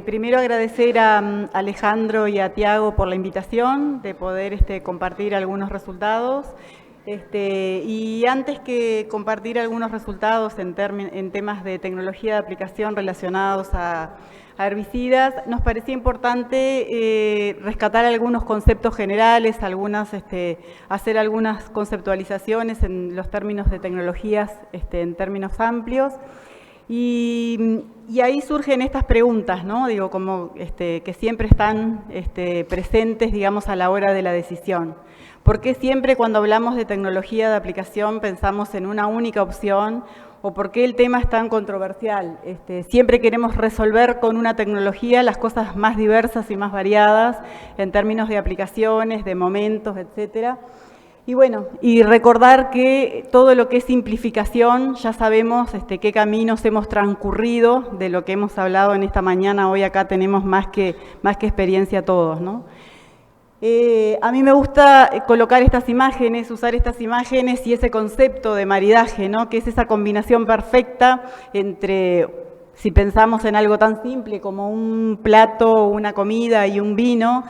primero agradecer a Alejandro y a Tiago por la invitación de poder compartir algunos resultados. Y antes que compartir algunos resultados en temas de tecnología de aplicación relacionados a herbicidas, nos parecía importante rescatar algunos conceptos generales, hacer algunas conceptualizaciones en los términos de tecnologías en términos amplios. Y ahí surgen estas preguntas, ¿no? Digo, como que siempre están presentes, digamos, a la hora de la decisión. ¿Por qué siempre cuando hablamos de tecnología de aplicación pensamos en una única opción? ¿O por qué el tema es tan controversial? Siempre queremos resolver con una tecnología las cosas más diversas y más variadas en términos de aplicaciones, de momentos, etcétera. Y bueno, y recordar que todo lo que es simplificación, ya sabemos qué caminos hemos transcurrido de lo que hemos hablado en esta mañana. Hoy acá tenemos más que experiencia todos, ¿no? A mí me gusta colocar estas imágenes, usar estas imágenes y ese concepto de maridaje, ¿no? Que es esa combinación perfecta entre, si pensamos en algo tan simple como un plato, una comida y un vino,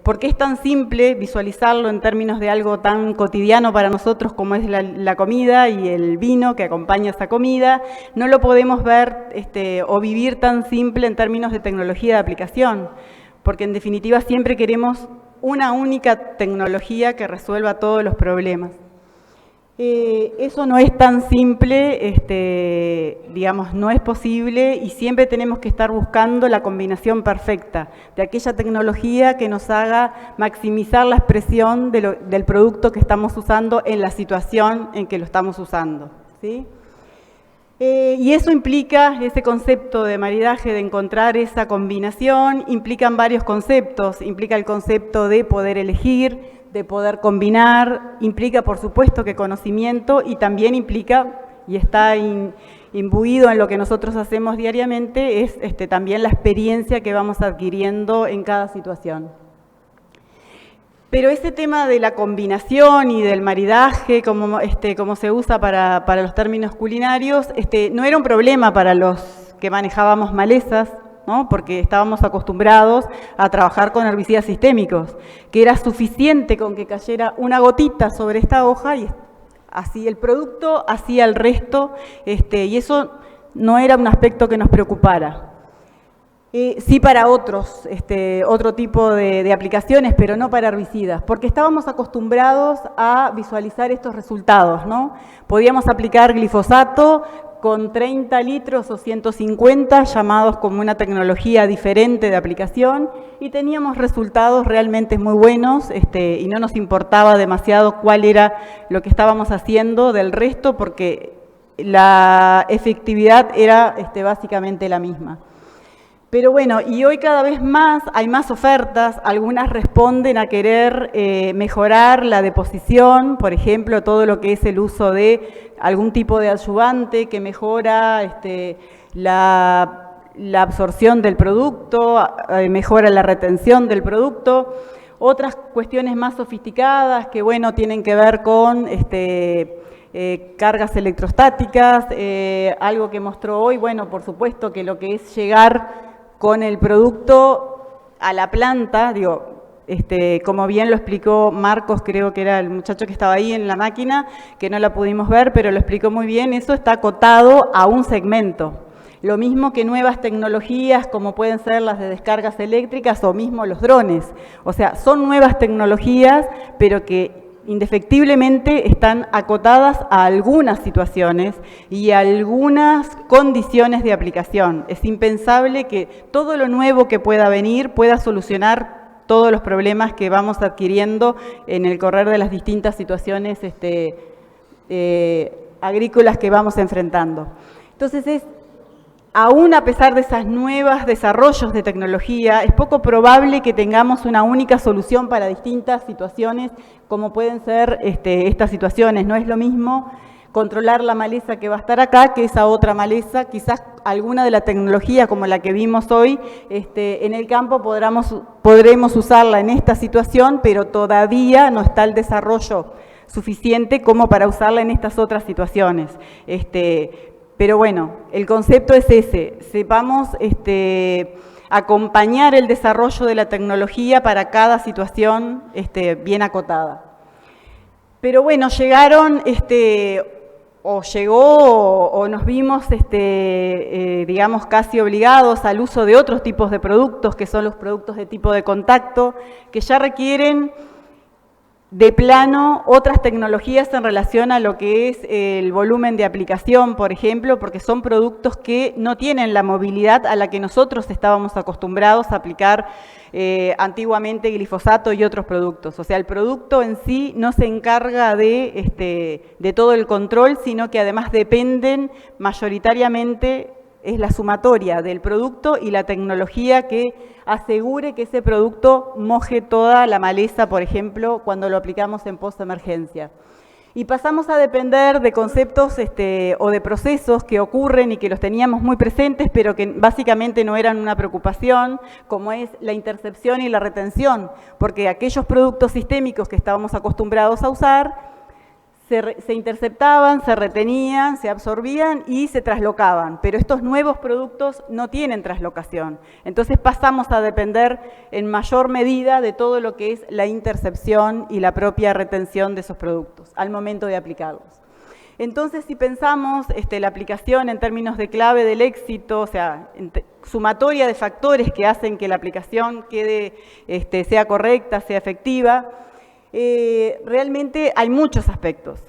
¿por qué es tan simple visualizarlo en términos de algo tan cotidiano para nosotros como es la comida y el vino que acompaña esa comida? No lo podemos ver o vivir tan simple en términos de tecnología de aplicación, porque en definitiva siempre queremos una única tecnología que resuelva todos los problemas. Eso no es tan simple, digamos, no es posible, y siempre tenemos que estar buscando la combinación perfecta de aquella tecnología que nos haga maximizar la expresión del producto que estamos usando en la situación en que lo estamos usando, ¿sí? Y eso implica, ese concepto de maridaje, de encontrar esa combinación, implican varios conceptos. Implica el concepto de poder elegir, de poder combinar, implica por supuesto que conocimiento, y también implica, y está imbuido en lo que nosotros hacemos diariamente, es también la experiencia que vamos adquiriendo en cada situación. Pero ese tema de la combinación y del maridaje, como se usa para los términos culinarios, no era un problema para los que manejábamos malezas, ¿no? Porque estábamos acostumbrados a trabajar con herbicidas sistémicos, que era suficiente con que cayera una gotita sobre esta hoja y así el producto hacía el resto, y eso no era un aspecto que nos preocupara. Sí para otro tipo de aplicaciones, pero no para herbicidas, porque estábamos acostumbrados a visualizar estos resultados, ¿no? Podíamos aplicar glifosato con 30 litros o 150, llamados como una tecnología diferente de aplicación, y teníamos resultados realmente muy buenos, y no nos importaba demasiado cuál era lo que estábamos haciendo del resto, porque la efectividad era básicamente la misma. Pero bueno, y hoy cada vez más hay más ofertas, algunas responden a querer mejorar la deposición, por ejemplo, todo lo que es el uso de algún tipo de adyuvante que mejora la absorción del producto, mejora la retención del producto. Otras cuestiones más sofisticadas que, bueno, tienen que ver con cargas electrostáticas, algo que mostró hoy, bueno, por supuesto que lo que es llegar con el producto a la planta, digo, como bien lo explicó Marcos, creo que era el muchacho que estaba ahí en la máquina, que no la pudimos ver, pero lo explicó muy bien, eso está acotado a un segmento. Lo mismo que nuevas tecnologías como pueden ser las de descargas eléctricas o mismo los drones. O sea, son nuevas tecnologías, pero que indefectiblemente están acotadas a algunas situaciones y a algunas condiciones de aplicación. Es impensable que todo lo nuevo que pueda venir pueda solucionar todos los problemas que vamos adquiriendo en el correr de las distintas situaciones agrícolas que vamos enfrentando. Entonces, aún a pesar de esos nuevos desarrollos de tecnología, es poco probable que tengamos una única solución para distintas situaciones, como pueden ser estas situaciones. No es lo mismo controlar la maleza que va a estar acá que esa otra maleza. Quizás alguna de la tecnología como la que vimos hoy en el campo podremos usarla en esta situación, pero todavía no está el desarrollo suficiente como para usarla en estas otras situaciones. Pero bueno, el concepto es ese, sepamos acompañar el desarrollo de la tecnología para cada situación bien acotada. Pero bueno, llegaron, o llegó, o nos vimos, digamos, casi obligados al uso de otros tipos de productos, que son los productos de tipo de contacto, que ya requieren de plano otras tecnologías en relación a lo que es el volumen de aplicación, por ejemplo, porque son productos que no tienen la movilidad a la que nosotros estábamos acostumbrados a aplicar antiguamente glifosato y otros productos. O sea, el producto en sí no se encarga de todo el control, sino que además dependen mayoritariamente, es la sumatoria del producto y la tecnología que asegure que ese producto moje toda la maleza, por ejemplo, cuando lo aplicamos en postemergencia. Y pasamos a depender de conceptos o de procesos que ocurren y que los teníamos muy presentes, pero que básicamente no eran una preocupación, como es la intercepción y la retención, porque aquellos productos sistémicos que estábamos acostumbrados a usar se interceptaban, se retenían, se absorbían y se traslocaban, pero estos nuevos productos no tienen traslocación. Entonces pasamos a depender en mayor medida de todo lo que es la intercepción y la propia retención de esos productos al momento de aplicarlos. Entonces, si pensamos la aplicación en términos de clave del éxito, o sea, sumatoria de factores que hacen que la aplicación sea correcta, sea efectiva, realmente hay muchos aspectos,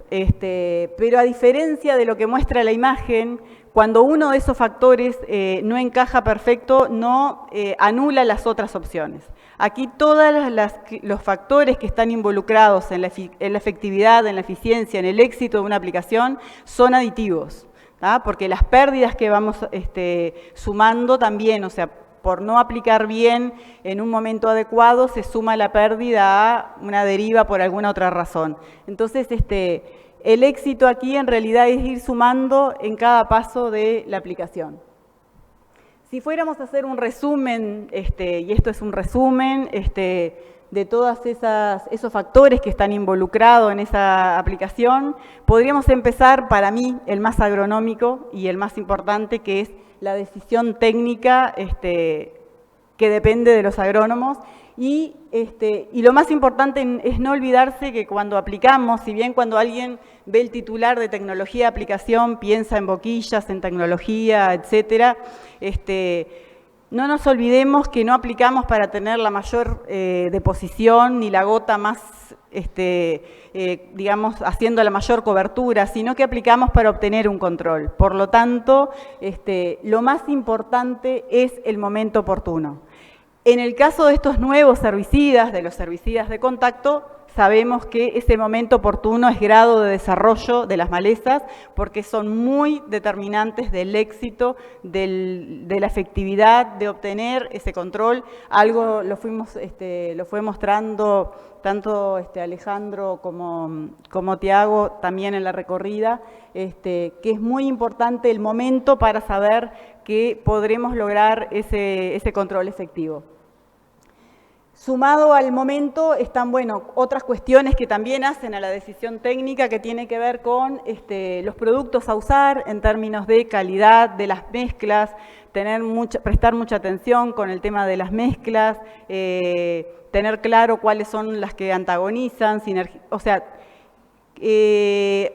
pero a diferencia de lo que muestra la imagen, cuando uno de esos factores no encaja perfecto, no anula las otras opciones. Aquí todos los factores que están involucrados en la efectividad, en la eficiencia, en el éxito de una aplicación son aditivos, ¿tá? Porque las pérdidas que vamos sumando también, o sea, por no aplicar bien en un momento adecuado, se suma la pérdida a una deriva por alguna otra razón. Entonces, el éxito aquí en realidad es ir sumando en cada paso de la aplicación. Si fuéramos a hacer un resumen, y esto es un resumen, de todos esos factores que están involucrados en esa aplicación, podríamos empezar, para mí, el más agronómico y el más importante, que es la decisión técnica que depende de los agrónomos. Y lo más importante es no olvidarse que cuando aplicamos, si bien cuando alguien ve el titular de tecnología de aplicación, piensa en boquillas, en tecnología, etcétera, no nos olvidemos que no aplicamos para tener la mayor deposición ni la gota más, digamos, haciendo la mayor cobertura, sino que aplicamos para obtener un control. Por lo tanto, lo más importante es el momento oportuno. En el caso de estos nuevos herbicidas, de los herbicidas de contacto, sabemos que ese momento oportuno es grado de desarrollo de las malezas porque son muy determinantes del éxito, de la efectividad de obtener ese control. Algo lo fue mostrando tanto Alejandro como Tiago también en la recorrida, que es muy importante el momento para saber que podremos lograr ese control efectivo. Sumado al momento están, otras cuestiones que también hacen a la decisión técnica que tiene que ver con los productos a usar en términos de calidad de las mezclas, prestar mucha atención con el tema de las mezclas, tener claro cuáles son las que antagonizan, o sea,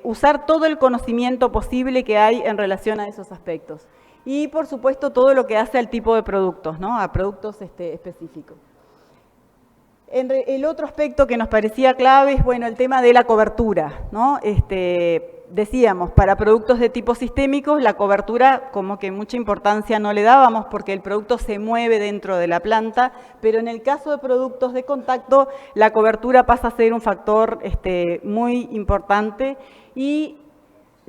usar todo el conocimiento posible que hay en relación a esos aspectos. Y, por supuesto, todo lo que hace al tipo de productos, ¿no? A productos específicos. El otro aspecto que nos parecía clave es, el tema de la cobertura, ¿no? Decíamos, para productos de tipo sistémicos, la cobertura como que mucha importancia no le dábamos porque el producto se mueve dentro de la planta, pero en el caso de productos de contacto, la cobertura pasa a ser un factor muy importante. Y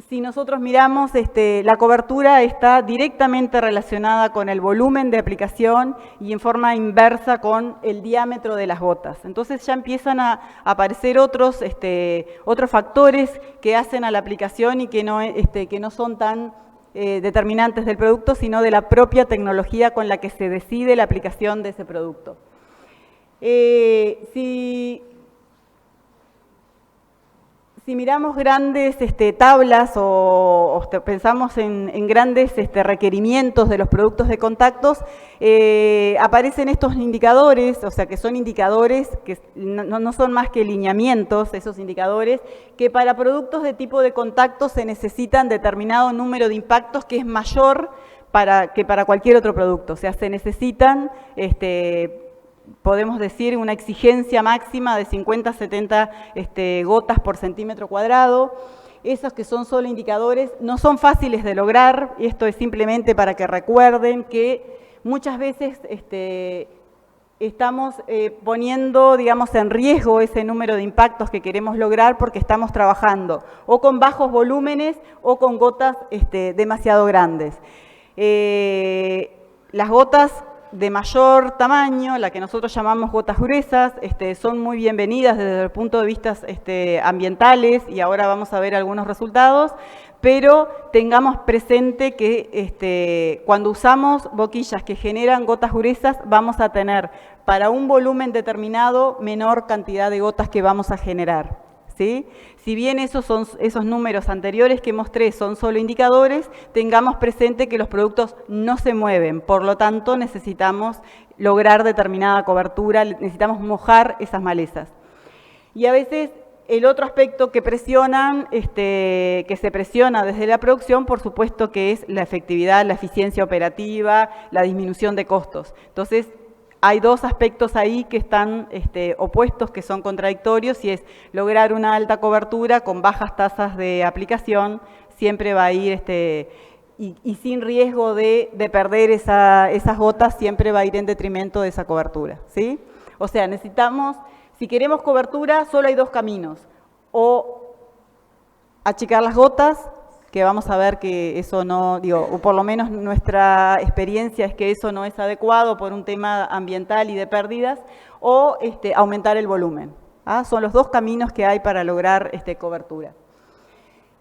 si nosotros miramos, la cobertura está directamente relacionada con el volumen de aplicación y en forma inversa con el diámetro de las gotas. Entonces ya empiezan a aparecer otros factores que hacen a la aplicación y que no son tan determinantes del producto, sino de la propia tecnología con la que se decide la aplicación de ese producto. Si miramos grandes tablas o pensamos en grandes requerimientos de los productos de contactos, aparecen estos indicadores, o sea que son indicadores que no son más que lineamientos, esos indicadores, que para productos de tipo de contacto se necesitan determinado número de impactos que es mayor que para cualquier otro producto. O sea, se necesitan podemos decir, una exigencia máxima de 50 a 70 gotas por centímetro cuadrado. Esos que son solo indicadores no son fáciles de lograr, y esto es simplemente para que recuerden que muchas veces estamos poniendo, digamos, en riesgo ese número de impactos que queremos lograr porque estamos trabajando o con bajos volúmenes o con gotas demasiado grandes. Las gotas de mayor tamaño, la que nosotros llamamos gotas gruesas, son muy bienvenidas desde el punto de vista ambientales, y ahora vamos a ver algunos resultados, pero tengamos presente que cuando usamos boquillas que generan gotas gruesas, vamos a tener para un volumen determinado menor cantidad de gotas que vamos a generar. ¿Sí? Si bien esos números anteriores que mostré son solo indicadores, tengamos presente que los productos no se mueven, por lo tanto necesitamos lograr determinada cobertura, necesitamos mojar esas malezas. Y a veces el otro aspecto que presionan, que se presiona desde la producción, por supuesto que es la efectividad, la eficiencia operativa, la disminución de costos. Entonces, hay dos aspectos ahí que están opuestos, que son contradictorios, y es lograr una alta cobertura con bajas tasas de aplicación, siempre va a ir, y sin riesgo de perder esas gotas, siempre va a ir en detrimento de esa cobertura, ¿sí? O sea, necesitamos, si queremos cobertura, solo hay dos caminos, o achicar las gotas, que vamos a ver que eso no, o por lo menos nuestra experiencia es que eso no es adecuado por un tema ambiental y de pérdidas, o aumentar el volumen. Son los dos caminos que hay para lograr cobertura.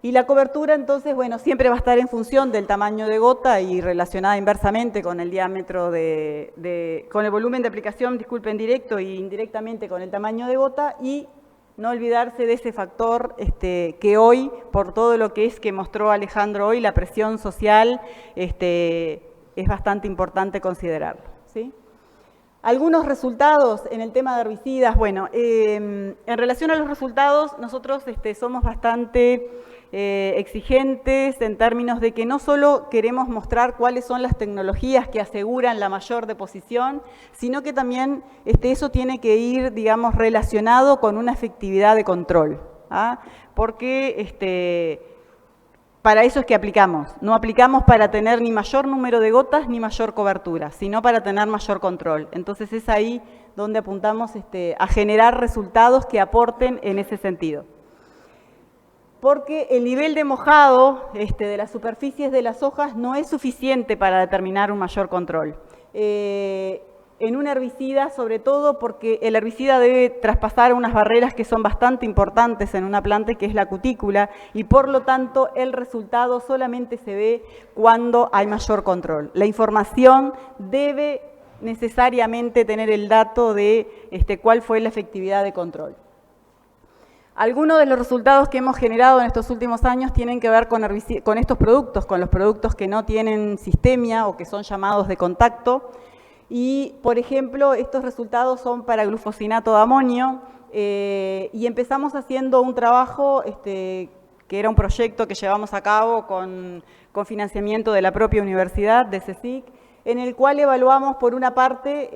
Y la cobertura, entonces, bueno, siempre va a estar en función del tamaño de gota y relacionada inversamente con el diámetro con el volumen de aplicación, disculpen, directo e indirectamente con el tamaño de gota, y no olvidarse de ese factor que hoy, por todo lo que mostró Alejandro hoy, la presión social, es bastante importante considerarlo, ¿sí? Algunos resultados en el tema de herbicidas. Bueno, en relación a los resultados, nosotros somos bastante exigentes en términos de que no solo queremos mostrar cuáles son las tecnologías que aseguran la mayor deposición, sino que también eso tiene que ir, digamos, relacionado con una efectividad de control, porque para eso es que aplicamos. No aplicamos para tener ni mayor número de gotas ni mayor cobertura, sino para tener mayor control. Entonces es ahí donde apuntamos a generar resultados que aporten en ese sentido. Porque el nivel de mojado de las superficies de las hojas no es suficiente para determinar un mayor control. En un herbicida, sobre todo porque el herbicida debe traspasar unas barreras que son bastante importantes en una planta, que es la cutícula, y por lo tanto el resultado solamente se ve cuando hay mayor control. La información debe necesariamente tener el dato de cuál fue la efectividad de control. Algunos de los resultados que hemos generado en estos últimos años tienen que ver con estos productos, con los productos que no tienen sistemia o que son llamados de contacto. Y, por ejemplo, estos resultados son para glufosinato de amonio, y empezamos haciendo un trabajo que era un proyecto que llevamos a cabo con financiamiento de la propia universidad, de CSIC, en el cual evaluamos, por una parte,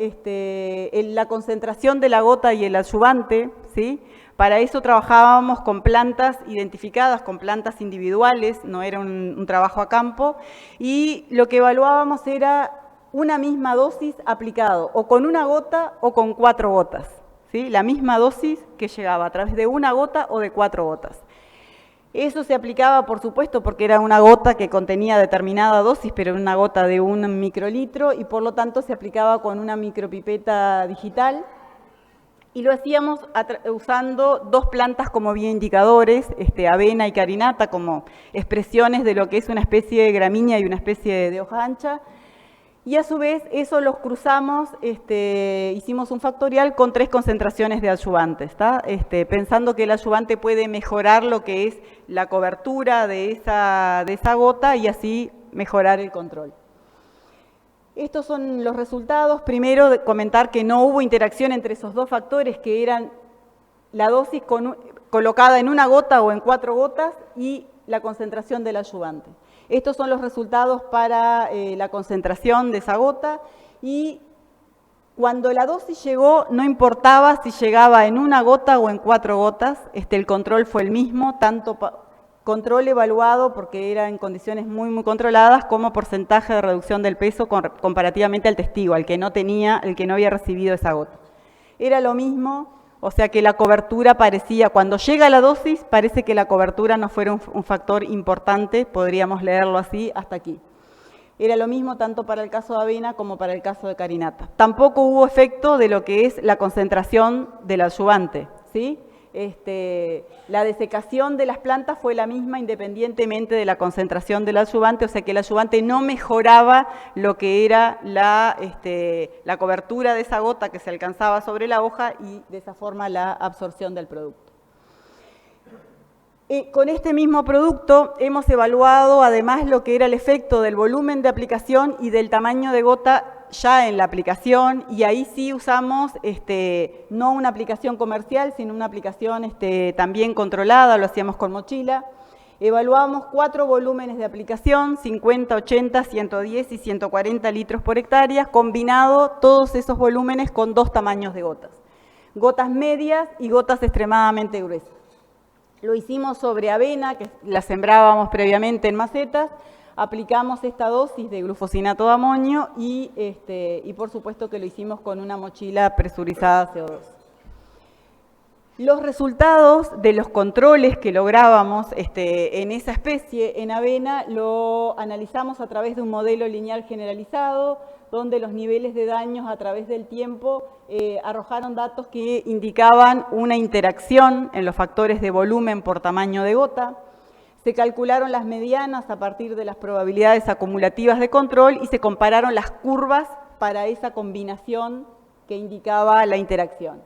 la concentración de la gota y el adyuvante, ¿sí? Para eso trabajábamos con plantas identificadas, con plantas individuales, no era un trabajo a campo, y lo que evaluábamos era una misma dosis aplicado o con una gota o con 4 gotas, ¿sí? La misma dosis que llegaba a través de una gota o de 4 gotas. Eso se aplicaba, por supuesto, porque era una gota que contenía determinada dosis, pero era una gota de 1 microlitro, y por lo tanto se aplicaba con una micropipeta digital. Y lo hacíamos usando 2 plantas como bioindicadores, avena y carinata, como expresiones de lo que es una especie de gramínea y una especie de hoja ancha. Y a su vez eso los cruzamos, hicimos un factorial con 3 concentraciones de adyuvantes, pensando que el adyuvante puede mejorar lo que es la cobertura de esa gota y así mejorar el control. Estos son los resultados. Primero, comentar que no hubo interacción entre esos dos factores, que eran la dosis colocada en una gota o en 4 gotas y la concentración del adyuvante. Estos son los resultados para la concentración de esa gota, y cuando la dosis llegó, no importaba si llegaba en una gota o en 4 gotas, el control fue el mismo, tanto control evaluado porque era en condiciones muy controladas, como porcentaje de reducción del peso comparativamente al testigo, al que no había recibido esa gota. Era lo mismo, o sea que la cobertura parecía, cuando llega la dosis, parece que la cobertura no fuera un factor importante, podríamos leerlo así hasta aquí. Era lo mismo tanto para el caso de avena como para el caso de carinata. Tampoco hubo efecto de lo que es la concentración del adyuvante, ¿sí? La desecación de las plantas fue la misma independientemente de la concentración del adyuvante, o sea que el adyuvante no mejoraba lo que era la cobertura de esa gota que se alcanzaba sobre la hoja y de esa forma la absorción del producto. Con este mismo producto hemos evaluado además lo que era el efecto del volumen de aplicación y del tamaño de gota ya en la aplicación, y ahí sí usamos no una aplicación comercial, sino una aplicación también controlada, lo hacíamos con mochila. Evaluamos 4 volúmenes de aplicación, 50, 80, 110 y 140 litros por hectárea, combinado todos esos volúmenes con 2 tamaños de gotas. Gotas medias y gotas extremadamente gruesas. Lo hicimos sobre avena, que la sembrábamos previamente en macetas. Aplicamos esta dosis de glufosinato de amonio y por supuesto que lo hicimos con una mochila presurizada CO2. Los resultados de los controles que lográbamos en esa especie, en avena, lo analizamos a través de un modelo lineal generalizado, donde los niveles de daños a través del tiempo arrojaron datos que indicaban una interacción en los factores de volumen por tamaño de gota. Se calcularon las medianas a partir de las probabilidades acumulativas de control y se compararon las curvas para esa combinación que indicaba la interacción.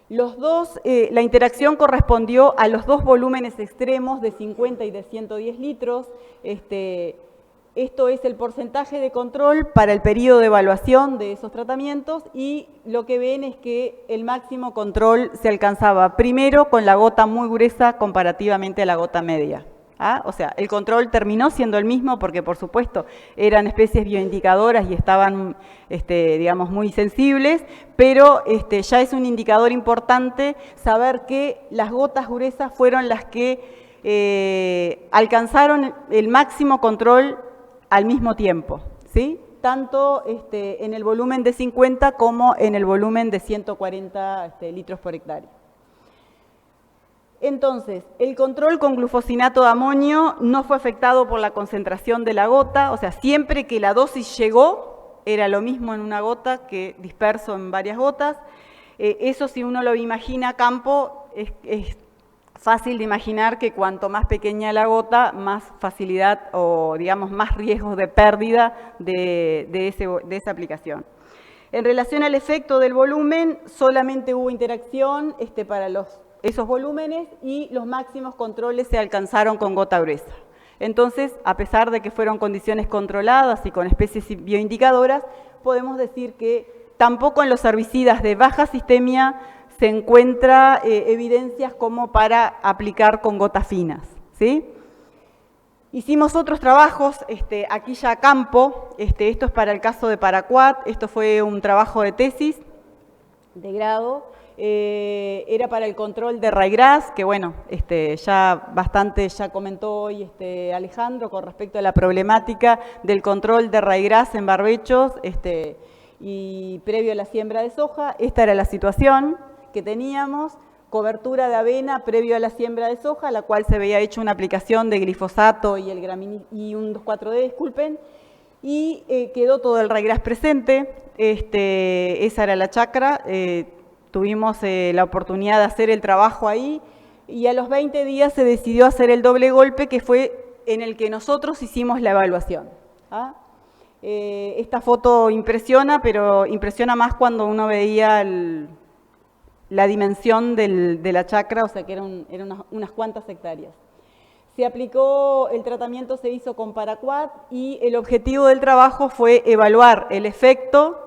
La interacción correspondió a los 2 volúmenes extremos de 50 y de 110 litros. Esto es el porcentaje de control para el periodo de evaluación de esos tratamientos, y lo que ven es que el máximo control se alcanzaba primero con la gota muy gruesa comparativamente a la gota media. O sea, el control terminó siendo el mismo porque, por supuesto, eran especies bioindicadoras y estaban, digamos, muy sensibles, pero ya es un indicador importante saber que las gotas gruesas fueron las que alcanzaron el máximo control al mismo tiempo, ¿sí? Tanto en el volumen de 50 como en el volumen de 140 litros por hectárea. Entonces, el control con glufosinato de amonio no fue afectado por la concentración de la gota, o sea, siempre que la dosis llegó, era lo mismo en una gota que disperso en varias gotas. Eso, si uno lo imagina a campo, es fácil de imaginar que cuanto más pequeña la gota, más facilidad o, digamos, más riesgos de pérdida de esa aplicación. En relación al efecto del volumen, solamente hubo interacción para esos volúmenes, y los máximos controles se alcanzaron con gota gruesa. Entonces, a pesar de que fueron condiciones controladas y con especies bioindicadoras, podemos decir que tampoco en los herbicidas de baja sistemia se encuentra evidencias como para aplicar con gotas finas, ¿sí? Hicimos otros trabajos, aquí ya a campo, esto es para el caso de Paraquat, esto fue un trabajo de tesis de grado, era para el control de ryegrass, que bueno, ya comentó hoy Alejandro con respecto a la problemática del control de ryegrass en barbechos y previo a la siembra de soja. Esta era la situación que teníamos: cobertura de avena previo a la siembra de soja, la cual se había hecho una aplicación de glifosato y un 2,4-D, disculpen, y quedó todo el ryegrass presente. Esa era la chacra. Tuvimos la oportunidad de hacer el trabajo ahí, y a los 20 días se decidió hacer el doble golpe, que fue en el que nosotros hicimos la evaluación. Esta foto impresiona, pero impresiona más cuando uno veía la dimensión de la chacra, o sea que eran unas cuantas hectáreas. Se aplicó, el tratamiento se hizo con paraquat y el objetivo del trabajo fue evaluar el efecto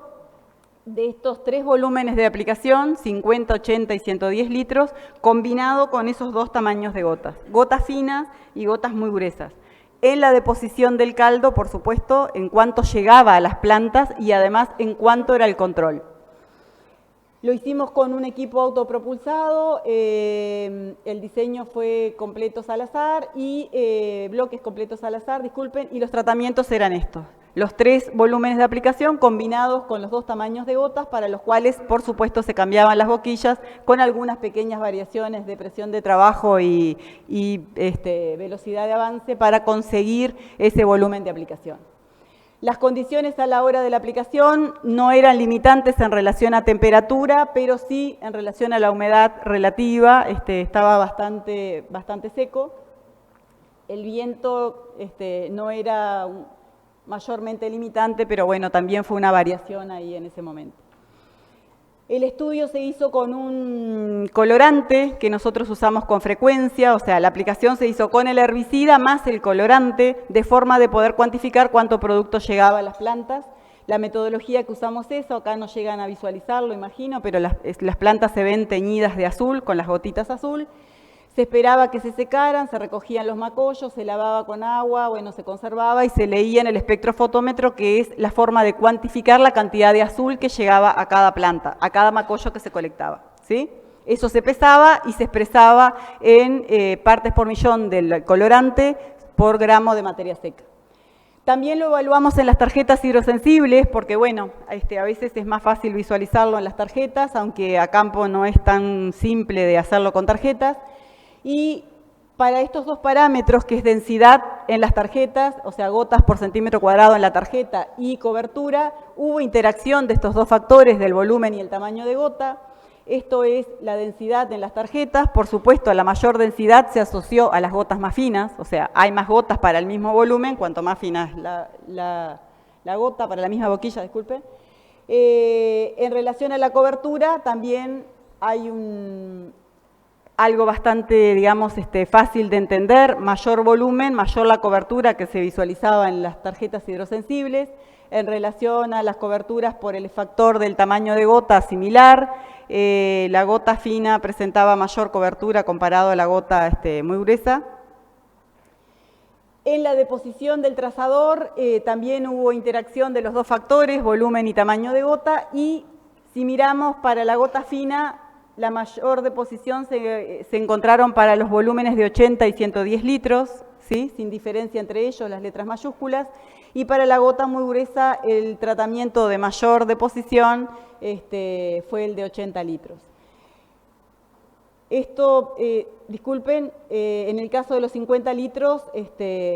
de estos 3 volúmenes de aplicación, 50, 80 y 110 litros, combinado con esos 2 tamaños de gotas, gotas finas y gotas muy gruesas. En la deposición del caldo, por supuesto, en cuánto llegaba a las plantas y además en cuánto era el control. Lo hicimos con un equipo autopropulsado, el diseño fue completo Salazar y bloques completos Salazar, disculpen, y los tratamientos eran estos. Los 3 volúmenes de aplicación combinados con los 2 tamaños de gotas, para los cuales, por supuesto, se cambiaban las boquillas con algunas pequeñas variaciones de presión de trabajo y velocidad de avance para conseguir ese volumen de aplicación. Las condiciones a la hora de la aplicación no eran limitantes en relación a temperatura, pero sí en relación a la humedad relativa, estaba bastante seco. El viento no era mayormente limitante, pero bueno, también fue una variación ahí en ese momento. El estudio se hizo con un colorante que nosotros usamos con frecuencia, o sea, la aplicación se hizo con el herbicida más el colorante, de forma de poder cuantificar cuánto producto llegaba a las plantas. La metodología que usamos es eso, acá no llegan a visualizarlo, imagino, pero las plantas se ven teñidas de azul, con las gotitas azul. Se esperaba que se secaran, se recogían los macollos, se lavaba con agua, bueno, se conservaba y se leía en el espectrofotómetro, que es la forma de cuantificar la cantidad de azul que llegaba a cada planta, a cada macollo que se colectaba, ¿sí? Eso se pesaba y se expresaba en partes por millón del colorante por gramo de materia seca. También lo evaluamos en las tarjetas hidrosensibles, porque bueno, a veces es más fácil visualizarlo en las tarjetas, aunque a campo no es tan simple de hacerlo con tarjetas. Y para estos 2 parámetros, que es densidad en las tarjetas, o sea, gotas por centímetro cuadrado en la tarjeta, y cobertura, hubo interacción de estos 2 factores, del volumen y el tamaño de gota. Esto es la densidad en las tarjetas. Por supuesto, la mayor densidad se asoció a las gotas más finas, o sea, hay más gotas para el mismo volumen, cuanto más fina es la gota, para la misma boquilla, disculpe. En relación a la cobertura, también hay algo bastante, digamos, fácil de entender: mayor volumen, mayor la cobertura que se visualizaba en las tarjetas hidrosensibles. En relación a las coberturas por el factor del tamaño de gota, similar. La gota fina presentaba mayor cobertura comparado a la gota muy gruesa. En la deposición del trazador también hubo interacción de los 2 factores, volumen y tamaño de gota, y si miramos para la gota fina, la mayor deposición se encontraron para los volúmenes de 80 y 110 litros, ¿sí? Sin diferencia entre ellos, las letras mayúsculas, y para la gota muy gruesa el tratamiento de mayor deposición fue el de 80 litros. Esto, disculpen, en el caso de los 50 litros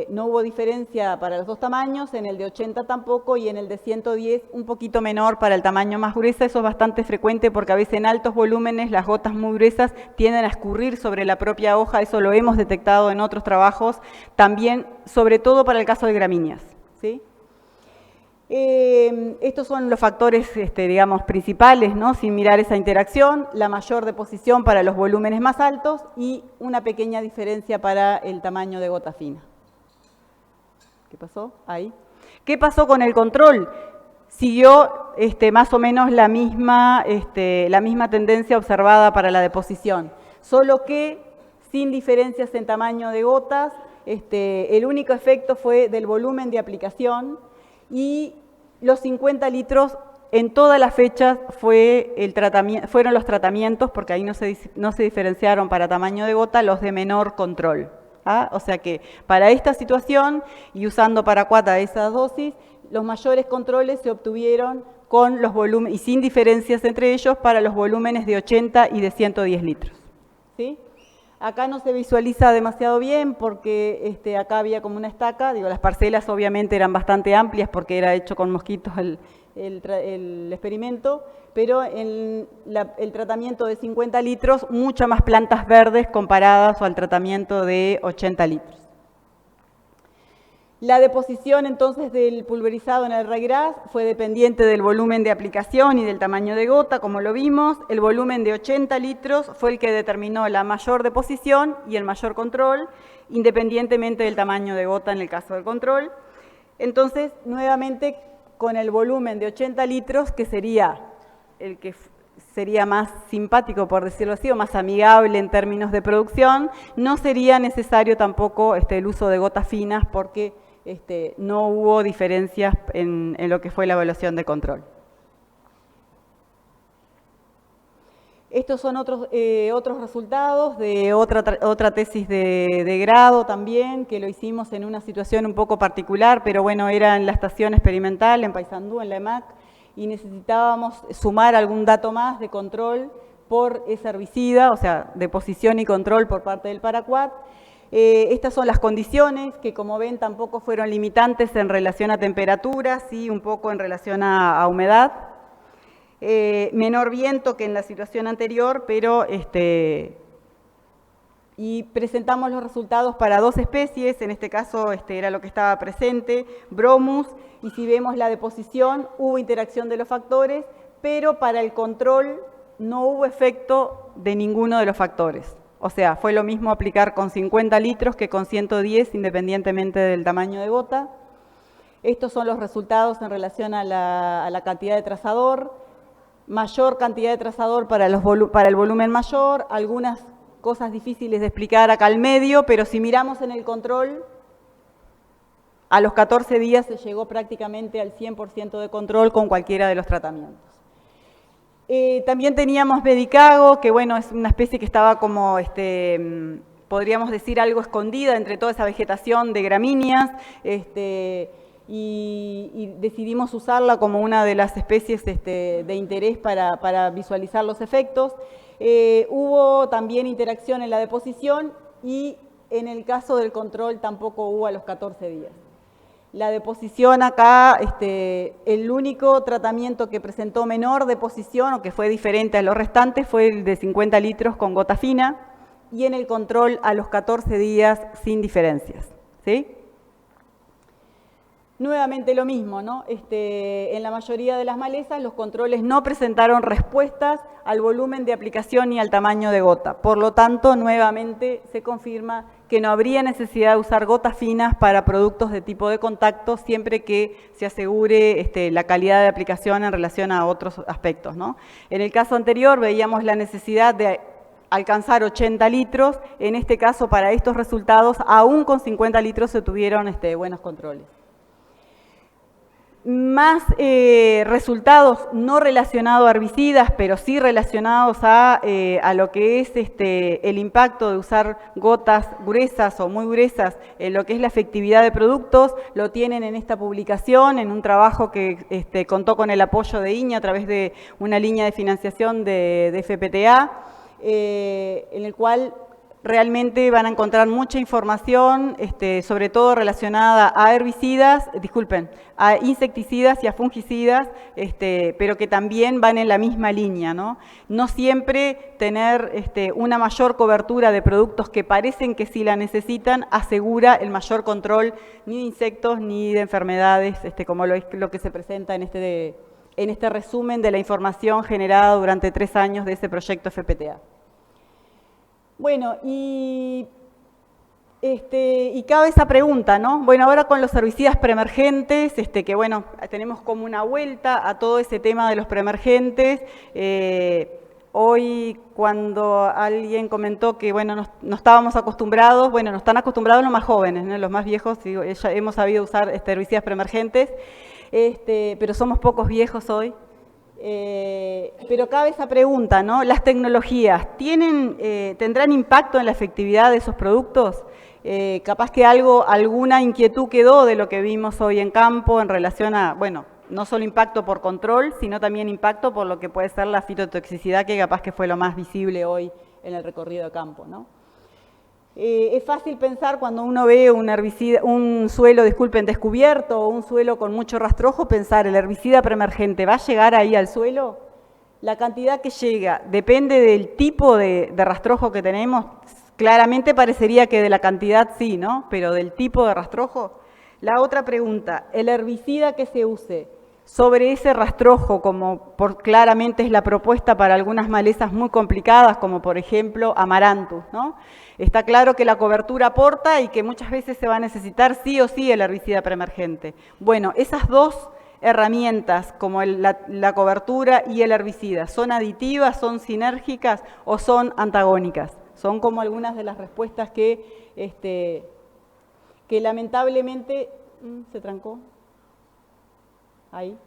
no hubo diferencia para los 2 tamaños, en el de 80 tampoco, y en el de 110 un poquito menor para el tamaño más gruesa. Eso es bastante frecuente porque a veces en altos volúmenes las gotas muy gruesas tienden a escurrir sobre la propia hoja. Eso lo hemos detectado en otros trabajos, también, sobre todo para el caso de gramíneas, ¿sí? Estos son los factores, digamos, principales, ¿no? Sin mirar esa interacción: la mayor deposición para los volúmenes más altos y una pequeña diferencia para el tamaño de gota fina. ¿Qué pasó? Ahí. ¿Qué pasó con el control? Siguió más o menos la misma tendencia observada para la deposición, solo que sin diferencias en tamaño de gotas. El único efecto fue del volumen de aplicación, y los 50 litros en todas las fechas fueron los tratamientos, porque ahí no se diferenciaron para tamaño de gota los de menor control. ¿Ah? O sea que para esta situación, y usando paraquat a esas dosis, los mayores controles se obtuvieron con los volúmenes, y sin diferencias entre ellos, para los volúmenes de 80 y de 110 litros. ¿Sí? Acá no se visualiza demasiado bien porque acá había como una estaca. Digo, las parcelas obviamente eran bastante amplias porque era hecho con mosquitos el experimento, pero el tratamiento de 50 litros, muchas más plantas verdes comparadas al tratamiento de 80 litros. La deposición entonces del pulverizado en el ryegrass fue dependiente del volumen de aplicación y del tamaño de gota, como lo vimos. El volumen de 80 litros fue el que determinó la mayor deposición y el mayor control, independientemente del tamaño de gota en el caso del control. Entonces, nuevamente, con el volumen de 80 litros, que sería el que sería más simpático, por decirlo así, o más amigable en términos de producción, no sería necesario tampoco el uso de gotas finas porque no hubo diferencias en lo que fue la evaluación de control. Estos son otros resultados de otra tesis de grado también, que lo hicimos en una situación un poco particular, pero bueno, era en la estación experimental, en Paysandú, en la EMAC, y necesitábamos sumar algún dato más de control por ese herbicida, o sea, deposición y control por parte del paraquat. Estas son las condiciones que, como ven, tampoco fueron limitantes en relación a temperatura, sí un poco en relación a humedad. Menor viento que en la situación anterior, pero y presentamos los resultados para dos especies, en este caso era lo que estaba presente, Bromus, y si vemos la deposición, hubo interacción de los factores, pero para el control no hubo efecto de ninguno de los factores. O sea, fue lo mismo aplicar con 50 litros que con 110, independientemente del tamaño de gota. Estos son los resultados en relación a la cantidad de trazador. Mayor cantidad de trazador para el volumen mayor, algunas cosas difíciles de explicar acá al medio, pero si miramos en el control, a los 14 días se llegó prácticamente al 100% de control con cualquiera de los tratamientos. También teníamos Medicago, que bueno, es una especie que estaba como, podríamos decir, algo escondida entre toda esa vegetación de gramíneas, y decidimos usarla como una de las especies de interés para visualizar los efectos. Hubo también interacción en la deposición y en el caso del control tampoco hubo a los 14 días. La deposición acá, el único tratamiento que presentó menor deposición o que fue diferente a los restantes fue el de 50 litros con gota fina y en el control a los 14 días sin diferencias, ¿sí? Nuevamente lo mismo, ¿no? En la mayoría de las malezas los controles no presentaron respuestas al volumen de aplicación ni al tamaño de gota. Por lo tanto, nuevamente se confirma que no habría necesidad de usar gotas finas para productos de tipo de contacto siempre que se asegure la calidad de aplicación en relación a otros aspectos, ¿no? En el caso anterior veíamos la necesidad de alcanzar 80 litros. En este caso, para estos resultados, aún con 50 litros se tuvieron buenos controles. Más resultados no relacionados a herbicidas, pero sí relacionados a lo que es el impacto de usar gotas gruesas o muy gruesas en lo que es la efectividad de productos, lo tienen en esta publicación, en un trabajo que contó con el apoyo de INEA a través de una línea de financiación de FPTA, en el cual realmente van a encontrar mucha información, sobre todo relacionada a herbicidas, a insecticidas y a fungicidas, pero que también van en la misma línea, ¿no? No siempre tener una mayor cobertura de productos que parecen que sí la necesitan asegura el mayor control ni de insectos ni de enfermedades, como lo que se presenta en este resumen de la información generada durante 3 años de ese proyecto FPTA. Bueno, y cabe esa pregunta, ¿no? Bueno, ahora con los herbicidas preemergentes, que bueno, tenemos como una vuelta a todo ese tema de los preemergentes. Hoy cuando alguien comentó que bueno, no estábamos acostumbrados, bueno, no están acostumbrados los más jóvenes, ¿no? Los más viejos, digo, ya hemos sabido usar herbicidas preemergentes, pero somos pocos viejos hoy. Pero cabe esa pregunta, ¿no? ¿Las tecnologías tendrán impacto en la efectividad de esos productos? Capaz que alguna inquietud quedó de lo que vimos hoy en campo en relación a, bueno, no solo impacto por control, sino también impacto por lo que puede ser la fitotoxicidad, que capaz que fue lo más visible hoy en el recorrido de campo, ¿no? Es fácil pensar cuando uno ve un suelo, descubierto o un suelo con mucho rastrojo, pensar, ¿el herbicida preemergente va a llegar ahí al suelo? La cantidad que llega depende del tipo de rastrojo que tenemos. Claramente parecería que de la cantidad sí, ¿no? Pero del tipo de rastrojo. La otra pregunta, el herbicida que se use sobre ese rastrojo, como claramente es la propuesta para algunas malezas muy complicadas, como por ejemplo Amaranthus, ¿no? Está claro que la cobertura aporta y que muchas veces se va a necesitar sí o sí el herbicida preemergente. Bueno, esas dos herramientas, como la cobertura y el herbicida, ¿son aditivas, son sinérgicas o son antagónicas? Son como algunas de las respuestas que lamentablemente... ¿Se trancó? Ahí.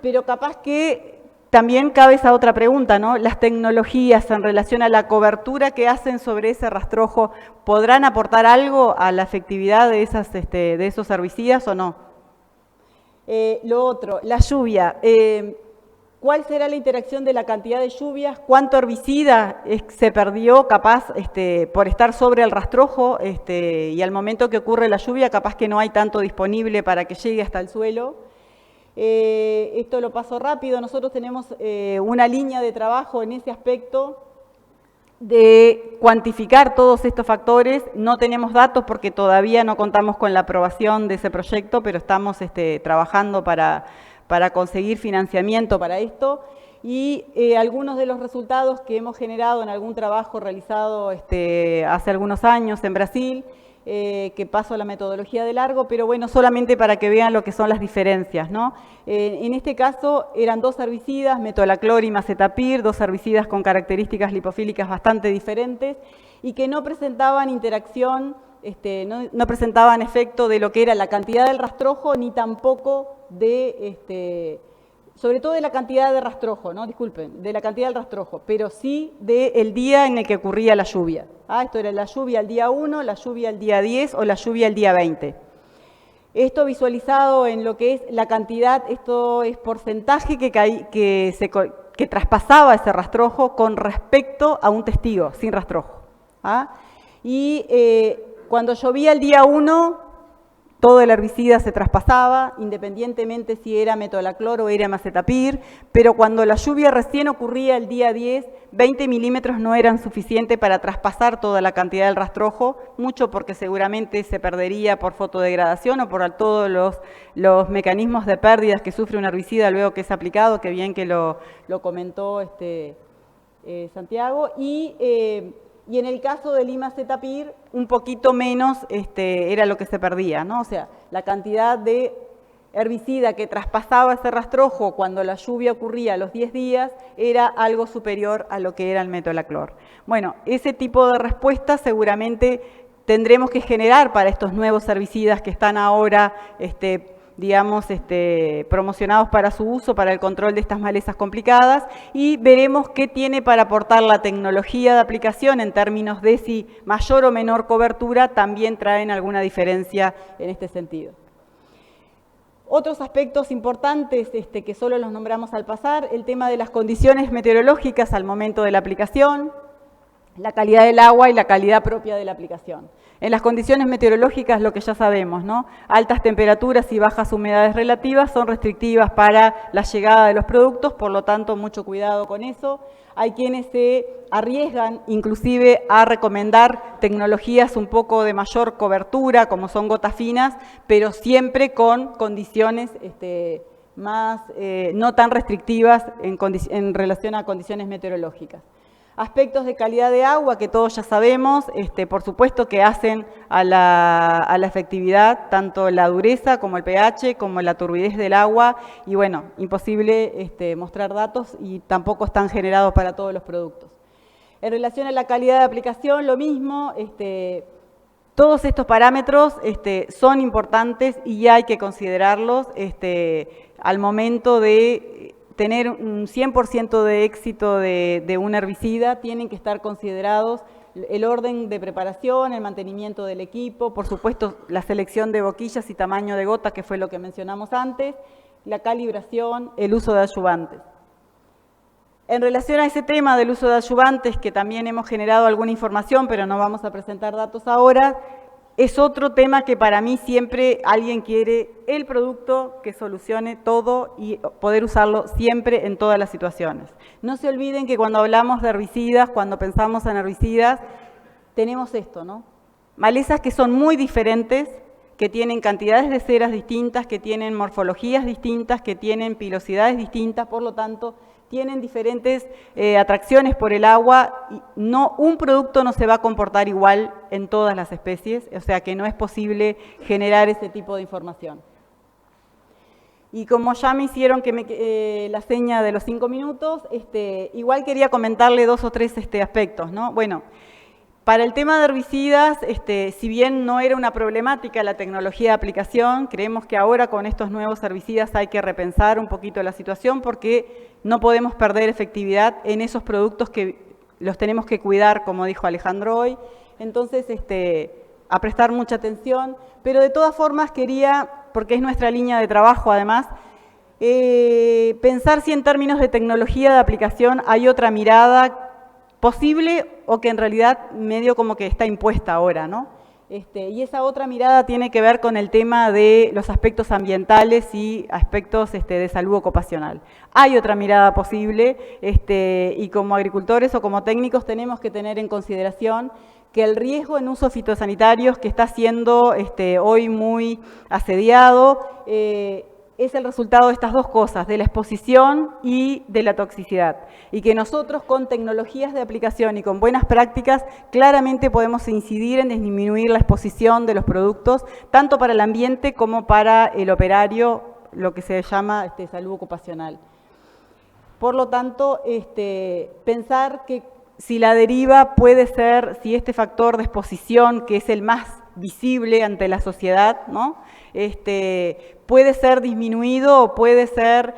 Pero capaz que también cabe esa otra pregunta, ¿no? Las tecnologías en relación a la cobertura que hacen sobre ese rastrojo, ¿podrán aportar algo a la efectividad de esos herbicidas o no? Lo otro, la lluvia. ¿Cuál será la interacción de la cantidad de lluvias? ¿Cuánto herbicida se perdió capaz por estar sobre el rastrojo? Y al momento que ocurre la lluvia, capaz que no hay tanto disponible para que llegue hasta el suelo. Esto lo paso rápido. Nosotros tenemos una línea de trabajo en ese aspecto de cuantificar todos estos factores. No tenemos datos porque todavía no contamos con la aprobación de ese proyecto, pero estamos trabajando para conseguir financiamiento para esto, y algunos de los resultados que hemos generado en algún trabajo realizado hace algunos años en Brasil, que paso a la metodología de largo, pero bueno, solamente para que vean lo que son las diferencias, ¿no? En este caso eran dos herbicidas, metolaclor y macetapir, dos herbicidas con características lipofílicas bastante diferentes y que no presentaban interacción, no presentaban efecto de lo que era la cantidad del rastrojo, ni tampoco de, sobre todo de la cantidad de rastrojo, no, disculpen, de la cantidad del rastrojo, pero sí del día en el que ocurría la lluvia. Esto era la lluvia al día 1, la lluvia al día 10 o la lluvia al día 20. Esto visualizado en lo que es la cantidad, esto es porcentaje que traspasaba ese rastrojo con respecto a un testigo sin rastrojo. Y cuando llovía el día 1, todo el herbicida se traspasaba, independientemente si era metolaclor o era macetapir, pero cuando la lluvia recién ocurría el día 10, 20 milímetros no eran suficientes para traspasar toda la cantidad del rastrojo, mucho porque seguramente se perdería por fotodegradación o por todos los mecanismos de pérdidas que sufre un herbicida luego que es aplicado, que bien que lo comentó Santiago, y en el caso del imacetapir, un poquito menos era lo que se perdía, ¿no? O sea, la cantidad de herbicida que traspasaba ese rastrojo cuando la lluvia ocurría a los 10 días era algo superior a lo que era el metolaclor. Bueno, ese tipo de respuesta seguramente tendremos que generar para estos nuevos herbicidas que están ahora digamos, promocionados para su uso, para el control de estas malezas complicadas, y veremos qué tiene para aportar la tecnología de aplicación en términos de si mayor o menor cobertura también traen alguna diferencia en este sentido. Otros aspectos importantes que solo los nombramos al pasar, el tema de las condiciones meteorológicas al momento de la aplicación, la calidad del agua y la calidad propia de la aplicación. En las condiciones meteorológicas, lo que ya sabemos, ¿no? Altas temperaturas y bajas humedades relativas son restrictivas para la llegada de los productos, por lo tanto, mucho cuidado con eso. Hay quienes se arriesgan inclusive a recomendar tecnologías un poco de mayor cobertura, como son gotas finas, pero siempre con condiciones más no tan restrictivas en relación a condiciones meteorológicas. Aspectos de calidad de agua que todos ya sabemos, por supuesto que hacen a la efectividad tanto la dureza como el pH, como la turbidez del agua, y bueno, imposible mostrar datos y tampoco están generados para todos los productos. En relación a la calidad de aplicación, lo mismo, todos estos parámetros son importantes y hay que considerarlos al momento de tener un 100% de éxito de un herbicida. Tienen que estar considerados el orden de preparación, el mantenimiento del equipo, por supuesto la selección de boquillas y tamaño de gota, que fue lo que mencionamos antes, la calibración, el uso de adyuvantes. En relación a ese tema del uso de adyuvantes, que también hemos generado alguna información, pero no vamos a presentar datos ahora, es otro tema que para mí siempre alguien quiere el producto que solucione todo y poder usarlo siempre en todas las situaciones. No se olviden que cuando hablamos de herbicidas, cuando pensamos en herbicidas, tenemos esto, ¿no? Malezas que son muy diferentes, que tienen cantidades de ceras distintas, que tienen morfologías distintas, que tienen pilosidades distintas, por lo tanto, tienen diferentes atracciones por el agua. Y un producto no se va a comportar igual en todas las especies, o sea que no es posible generar ese tipo de información. Y como ya me hicieron la seña de los 5 minutos, igual quería comentarle 2 o 3 aspectos, ¿no? Bueno, para el tema de herbicidas, si bien no era una problemática la tecnología de aplicación, creemos que ahora con estos nuevos herbicidas hay que repensar un poquito la situación porque no podemos perder efectividad en esos productos que los tenemos que cuidar, como dijo Alejandro hoy. Entonces, a prestar mucha atención, pero de todas formas quería, porque es nuestra línea de trabajo además, pensar si en términos de tecnología de aplicación hay otra mirada posible o que en realidad medio como que está impuesta ahora, ¿no? Y esa otra mirada tiene que ver con el tema de los aspectos ambientales y aspectos de salud ocupacional. Hay otra mirada posible y como agricultores o como técnicos tenemos que tener en consideración que el riesgo en usos fitosanitarios que está siendo hoy muy asediado es el resultado de estas dos cosas, de la exposición y de la toxicidad. Y que nosotros con tecnologías de aplicación y con buenas prácticas claramente podemos incidir en disminuir la exposición de los productos, tanto para el ambiente como para el operario, lo que se llama salud ocupacional. Por lo tanto, pensar que si la deriva puede ser, si este factor de exposición, que es el más visible ante la sociedad, ¿no? Puede ser disminuido o puede ser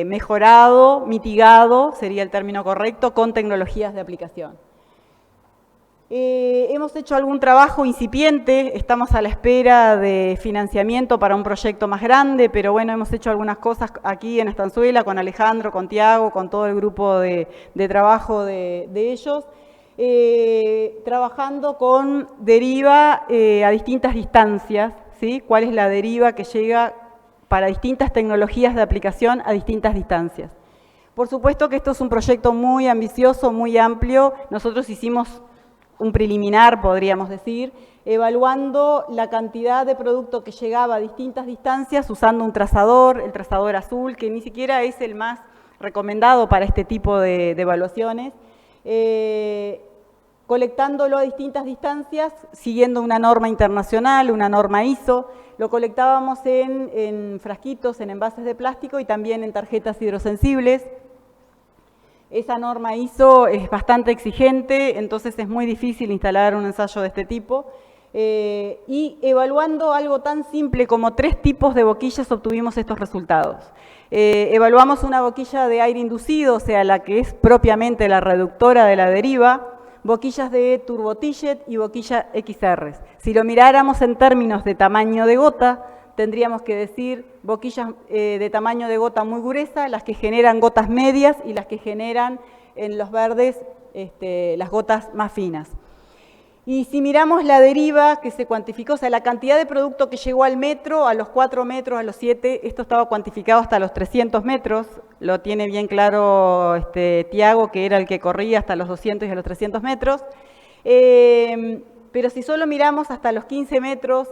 mejorado, mitigado, sería el término correcto, con tecnologías de aplicación. Hemos hecho algún trabajo incipiente, estamos a la espera de financiamiento para un proyecto más grande, pero bueno, hemos hecho algunas cosas aquí en Estanzuela, con Alejandro, con Tiago, con todo el grupo de trabajo de ellos, trabajando con deriva a distintas distancias, ¿sí? ¿Cuál es la deriva que llega para distintas tecnologías de aplicación a distintas distancias? Por supuesto que esto es un proyecto muy ambicioso, muy amplio. Nosotros hicimos un preliminar, podríamos decir, evaluando la cantidad de producto que llegaba a distintas distancias usando un trazador, el trazador azul, que ni siquiera es el más recomendado para este tipo de evaluaciones, colectándolo a distintas distancias, siguiendo una norma internacional, una norma ISO. Lo colectábamos en frasquitos, en envases de plástico y también en tarjetas hidrosensibles. Esa norma ISO es bastante exigente, entonces es muy difícil instalar un ensayo de este tipo. Y evaluando algo tan simple como 3 tipos de boquillas obtuvimos estos resultados. Evaluamos una boquilla de aire inducido, o sea, la que es propiamente la reductora de la deriva, boquillas de turbotillet y boquilla XR. Si lo miráramos en términos de tamaño de gota, tendríamos que decir boquillas de tamaño de gota muy gruesa, las que generan gotas medias y las que generan en los verdes las gotas más finas. Y si miramos la deriva que se cuantificó, o sea, la cantidad de producto que llegó al metro, a los 4 metros, a los 7, esto estaba cuantificado hasta los 300 metros, lo tiene bien claro Tiago, que era el que corría hasta los 200 y a los 300 metros, pero si solo miramos hasta los 15 metros,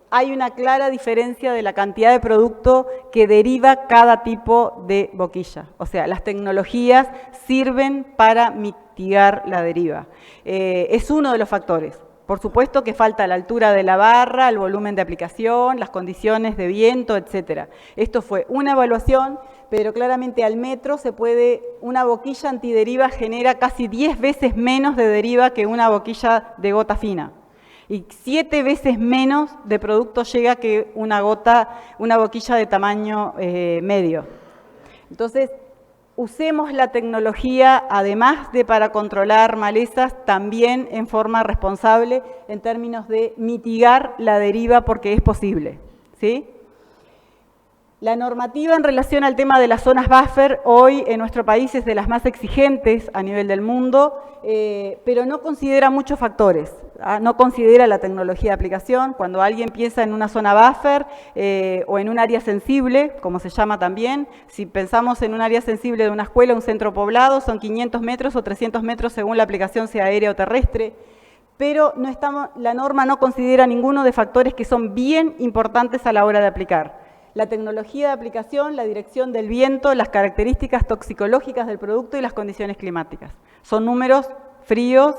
hay una clara diferencia de la cantidad de producto que deriva cada tipo de boquilla. O sea, las tecnologías sirven para mitigar la deriva. Es uno de los factores. Por supuesto que falta la altura de la barra, el volumen de aplicación, las condiciones de viento, etc. Esto fue una evaluación, pero claramente al metro una boquilla antideriva genera casi 10 veces menos de deriva que una boquilla de gota fina. Y 7 veces menos de producto llega que una boquilla de tamaño medio. Entonces, usemos la tecnología, además de para controlar malezas, también en forma responsable en términos de mitigar la deriva porque es posible, ¿sí? La normativa en relación al tema de las zonas buffer hoy en nuestro país es de las más exigentes a nivel del mundo, pero no considera muchos factores. No considera la tecnología de aplicación. Cuando alguien piensa en una zona buffer o en un área sensible, como se llama también, si pensamos en un área sensible de una escuela, un centro poblado, son 500 metros o 300 metros según la aplicación sea aérea o terrestre. pero la norma no considera ninguno de factores que son bien importantes a la hora de aplicar. La tecnología de aplicación, la dirección del viento, las características toxicológicas del producto y las condiciones climáticas. Son números fríos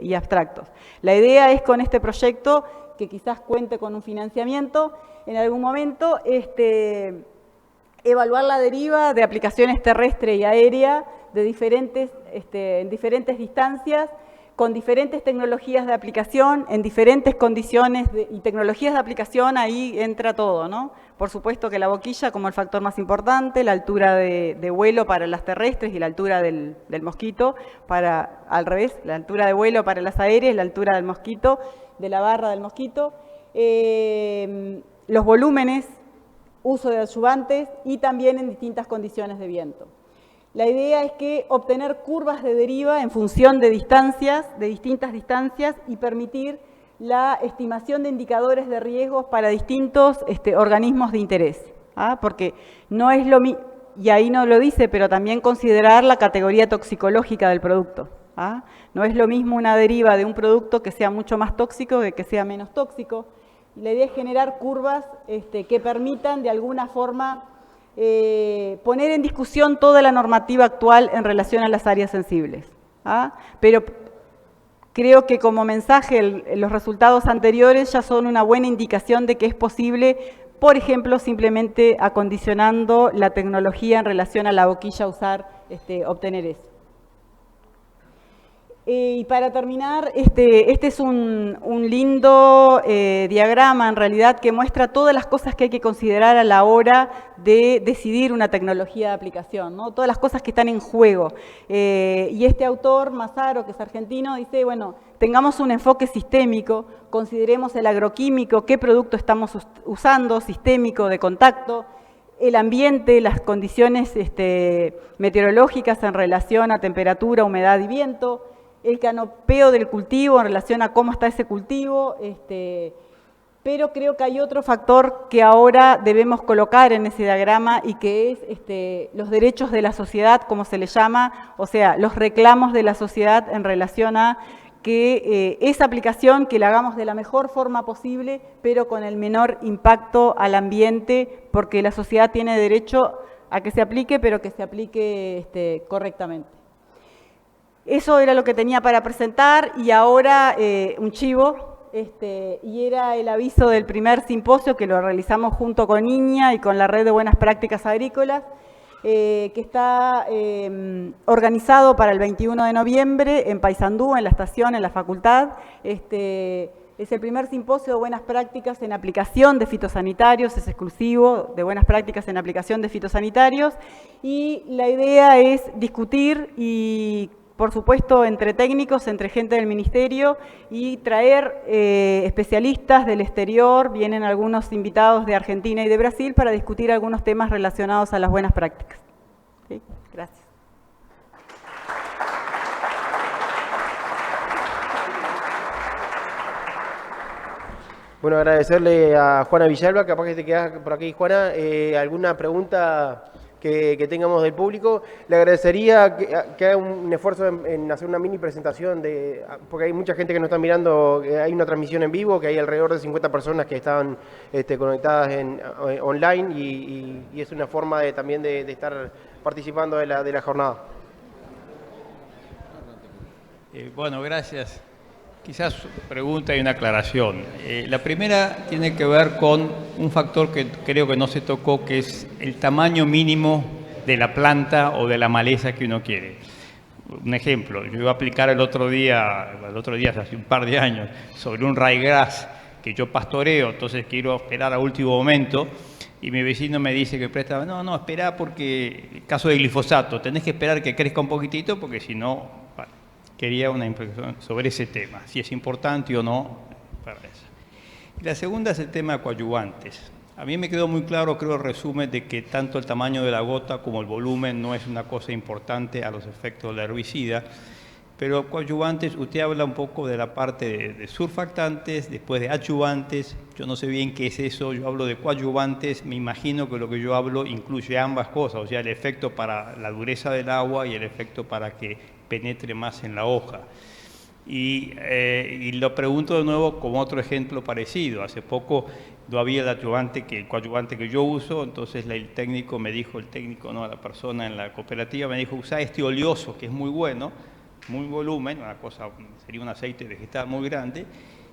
y abstractos. La idea es con este proyecto, que quizás cuente con un financiamiento en algún momento, evaluar la deriva de aplicaciones terrestre y aérea de en diferentes distancias, con diferentes tecnologías de aplicación, en diferentes condiciones y tecnologías de aplicación, ahí entra todo, ¿no? Por supuesto que la boquilla como el factor más importante, la altura de vuelo para las terrestres y la altura del mosquito, al revés, la altura de vuelo para las aéreas, la altura del mosquito, de la barra del mosquito, los volúmenes, uso de adyuvantes y también en distintas condiciones de viento. La idea es que obtener curvas de deriva en función de distancias, de distintas distancias, y permitir la estimación de indicadores de riesgos para distintos organismos de interés. Porque no es lo mismo, y ahí no lo dice, pero también considerar la categoría toxicológica del producto. No es lo mismo una deriva de un producto que sea mucho más tóxico que sea menos tóxico. La idea es generar curvas que permitan de alguna forma poner en discusión toda la normativa actual en relación a las áreas sensibles. Pero creo que como mensaje los resultados anteriores ya son una buena indicación de que es posible, por ejemplo, simplemente acondicionando la tecnología en relación a la boquilla usar, obtener eso. Y para terminar, este es un lindo diagrama en realidad que muestra todas las cosas que hay que considerar a la hora de decidir una tecnología de aplicación, ¿no? Todas las cosas que están en juego. Y este autor, Massaro, que es argentino, dice, bueno, tengamos un enfoque sistémico, consideremos el agroquímico, qué producto estamos usando, sistémico, de contacto, el ambiente, las condiciones meteorológicas en relación a temperatura, humedad y viento, el canopeo del cultivo en relación a cómo está ese cultivo, pero creo que hay otro factor que ahora debemos colocar en ese diagrama y que es los derechos de la sociedad, como se le llama, o sea, los reclamos de la sociedad en relación a que esa aplicación que la hagamos de la mejor forma posible, pero con el menor impacto al ambiente, porque la sociedad tiene derecho a que se aplique, pero que se aplique correctamente. Eso era lo que tenía para presentar y ahora un chivo, y era el aviso del primer simposio que lo realizamos junto con INIA y con la Red de Buenas Prácticas Agrícolas, que está organizado para el 21 de noviembre en Paysandú, en la estación, en la facultad. Es el primer simposio de buenas prácticas en aplicación de fitosanitarios, es exclusivo de buenas prácticas en aplicación de fitosanitarios, y la idea es discutir y, por supuesto, entre técnicos, entre gente del ministerio, y traer especialistas del exterior. Vienen algunos invitados de Argentina y de Brasil para discutir algunos temas relacionados a las buenas prácticas. ¿Sí? Gracias. Bueno, agradecerle a Juana Villalba, capaz que te quedás por aquí, Juana, alguna pregunta que tengamos del público. Le agradecería que haga un esfuerzo en hacer una mini presentación, porque hay mucha gente que nos está mirando, hay una transmisión en vivo, que hay alrededor de 50 personas que están conectadas online y es una forma también de estar participando de la jornada. Bueno, gracias. Quizás pregunta y una aclaración. La primera tiene que ver con un factor que creo que no se tocó, que es el tamaño mínimo de la planta o de la maleza que uno quiere. Un ejemplo, yo iba a aplicar el otro día, hace un par de años, sobre un ryegrass que yo pastoreo, entonces quiero esperar a último momento, y mi vecino me dice que presta, no, espera porque, caso de glifosato, tenés que esperar que crezca un poquitito porque si no... Quería una impresión sobre ese tema, si es importante o no para eso. Y la segunda es el tema de coadyuvantes. A mí me quedó muy claro, creo, el resumen de que tanto el tamaño de la gota como el volumen no es una cosa importante a los efectos del herbicida, pero coadyuvantes, usted habla un poco de la parte de surfactantes, después de adyuvantes. Yo no sé bien qué es eso, yo hablo de coadyuvantes, me imagino que lo que yo hablo incluye ambas cosas, o sea, el efecto para la dureza del agua y el efecto para que penetre más en la hoja. Y lo pregunto de nuevo como otro ejemplo parecido. Hace poco no había el coadyuvante que yo uso, entonces el técnico, no, la persona en la cooperativa me dijo, usa este oleoso que es muy bueno, muy volumen, sería un aceite vegetal muy grande,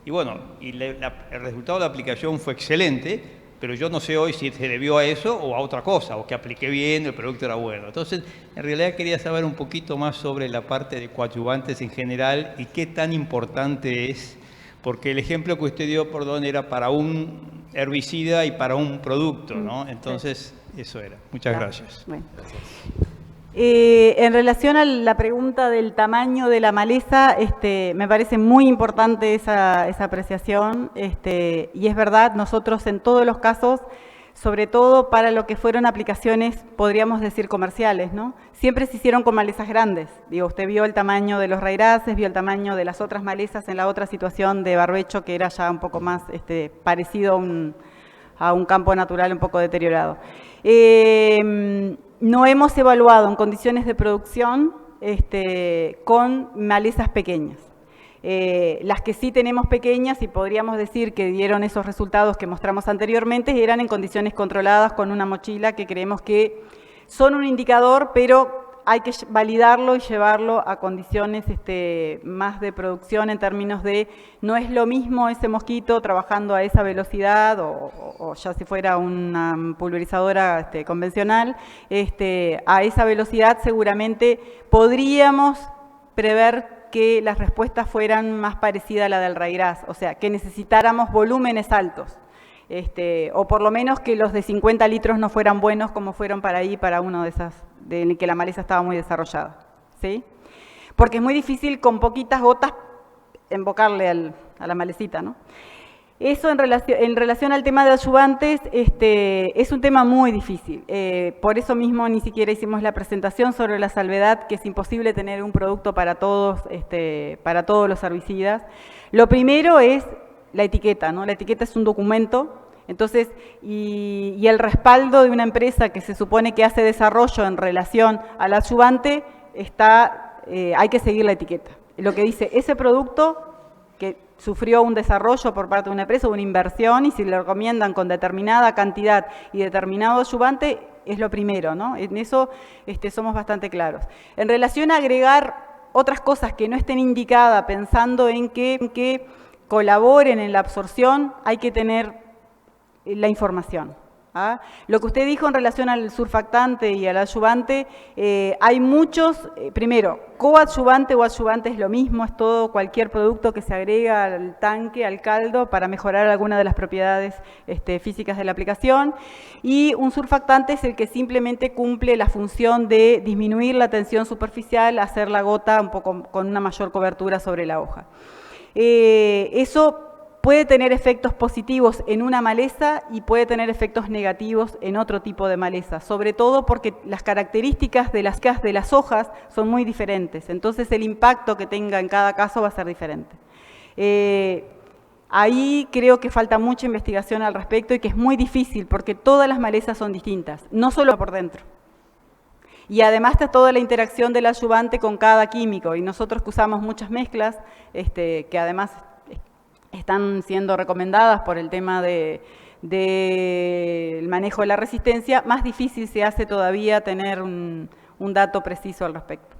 y bueno, el resultado de la aplicación fue excelente, pero yo no sé hoy si se debió a eso o a otra cosa, o que apliqué bien, el producto era bueno. Entonces, en realidad quería saber un poquito más sobre la parte de coadyuvantes en general y qué tan importante es, porque el ejemplo que usted dio, perdón, era para un herbicida y para un producto, ¿no? Entonces, eso era. Muchas gracias. Bueno. En relación a la pregunta del tamaño de la maleza, me parece muy importante esa apreciación, y es verdad, nosotros en todos los casos, sobre todo para lo que fueron aplicaciones, podríamos decir comerciales, ¿no? Siempre se hicieron con malezas grandes. Digo, usted vio el tamaño de los raíces, vio el tamaño de las otras malezas en la otra situación de barbecho, que era ya un poco más parecido a un campo natural un poco deteriorado. No hemos evaluado en condiciones de producción con malezas pequeñas. Las que sí tenemos pequeñas y podríamos decir que dieron esos resultados que mostramos anteriormente eran en condiciones controladas con una mochila que creemos que son un indicador, pero hay que validarlo y llevarlo a condiciones más de producción en términos de no es lo mismo ese mosquito trabajando a esa velocidad o ya si fuera una pulverizadora convencional, a esa velocidad seguramente podríamos prever que las respuestas fueran más parecidas a la del raigras, o sea, que necesitáramos volúmenes altos. O por lo menos que los de 50 litros no fueran buenos como fueron para uno de esas, de que la maleza estaba muy desarrollada, ¿sí? Porque es muy difícil con poquitas gotas embocarle a la malecita, ¿no? Eso en relación al tema de adyuvantes es un tema muy difícil. Por eso mismo ni siquiera hicimos la presentación sobre la salvedad, que es imposible tener un producto para todos los herbicidas. Lo primero es la etiqueta, ¿no? La etiqueta es un documento, entonces, y el respaldo de una empresa que se supone que hace desarrollo en relación al adyuvante, hay que seguir la etiqueta. Lo que dice ese producto que sufrió un desarrollo por parte de una empresa, una inversión, y si le recomiendan con determinada cantidad y determinado adyuvante, es lo primero, ¿no? En eso somos bastante claros. En relación a agregar otras cosas que no estén indicadas, pensando en que colaboren en la absorción, hay que tener la información. ¿Ah? Lo que usted dijo en relación al surfactante y al adyuvante, hay muchos, primero, coadyuvante o adyuvante es lo mismo, es todo cualquier producto que se agrega al tanque, al caldo, para mejorar alguna de las propiedades físicas de la aplicación, y un surfactante es el que simplemente cumple la función de disminuir la tensión superficial, hacer la gota un poco con una mayor cobertura sobre la hoja. Eso puede tener efectos positivos en una maleza y puede tener efectos negativos en otro tipo de maleza, sobre todo porque las características de las hojas son muy diferentes, entonces el impacto que tenga en cada caso va a ser diferente. Ahí creo que falta mucha investigación al respecto y que es muy difícil porque todas las malezas son distintas, no solo por dentro. Y además está toda la interacción del adyuvante con cada químico, y nosotros que usamos muchas mezclas, que además están siendo recomendadas por el tema del manejo de la resistencia, más difícil se hace todavía tener un dato preciso al respecto.